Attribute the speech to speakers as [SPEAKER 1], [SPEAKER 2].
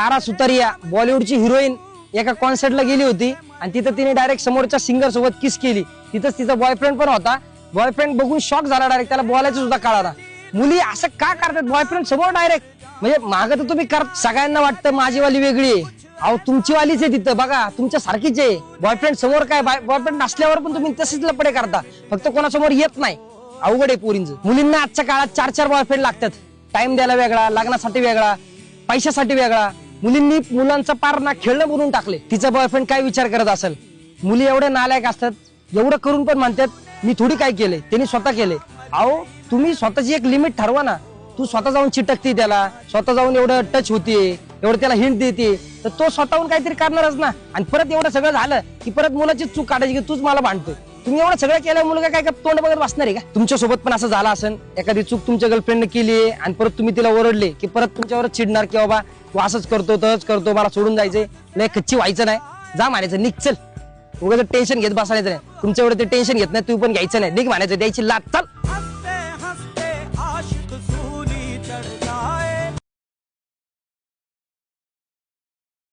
[SPEAKER 1] तारा सुतारिया बॉलिवूडची हिरोईन एका कॉन्सर्टला गेली होती आणि तिथं तिने डायरेक्ट समोरच्या सिंगर सोबत किस केली. तिथंच तिचा बॉयफ्रेंड पण होता. बॉयफ्रेंड बघून शॉक झाला डायरेक्ट, त्याला बोलायचं सुद्धा कळाला. मुली असं का करतात बॉयफ्रेंड समोर डायरेक्ट? म्हणजे मागं तर तुम्ही कर, सगळ्यांना वाटतं माझी वाली वेगळी आहे. अहो तुमची वालीच आहे तिथं, बघा तुमच्या सारखीच आहे. बॉयफ्रेंड समोर काय, बॉयफ्रेंड नसल्यावर पण तुम्ही तसेच लपडे करता, फक्त कोणासमोर येत नाही. अवघड आहे पोरींचं. मुलींना आजच्या काळात 4-4 बॉयफ्रेंड लागतात. टाइम द्यायला वेगळा, लग्नासाठी वेगळा, पैशासाठी वेगळा. मुलींनी मुलांचा पार ना खेळणं बनवून टाकले. तिचा बॉयफ्रेंड काय विचार करत असेल? मुली एवढे नालायक असतात, एवढं करून पण म्हणतात मी थोडी काय केले, त्यांनी स्वतः केले. अहो तुम्ही स्वतःची एक लिमिट ठरवा ना. तू स्वतः जाऊन चिटकते त्याला, स्वतः जाऊन एवढं टच होते, एवढं त्याला हिंट देते, तर तो स्वतःहून काहीतरी करणारच ना. आणि परत एवढं सगळं झालं की परत मुलाची चूक काढायची की तूच मला भांडतोय. तुम्ही एवढं सगळं केलं, मुलगा काय तोंड बघत बसणार आहे का? तुमच्या सोबत पण असं झालं असेल, एखादी चूक तुमच्या गर्लफ्रेंडने केली आणि परत तुम्ही तिला ओरडले की परत तुमच्यावरच चिडणार की बाबा तू असंच करतो तसंच करतो, मला सोडून जायचंय, लय कच्ची व्हायचं नाही, जा म्हणायचं निघ चल. उगाच टेन्शन घेत बसायचं नाही. तुमच्या एवढं ते टेन्शन घेत नाही, तू पण घ्यायचं नाही, निघ म्हणायचं, द्यायची लात, चल.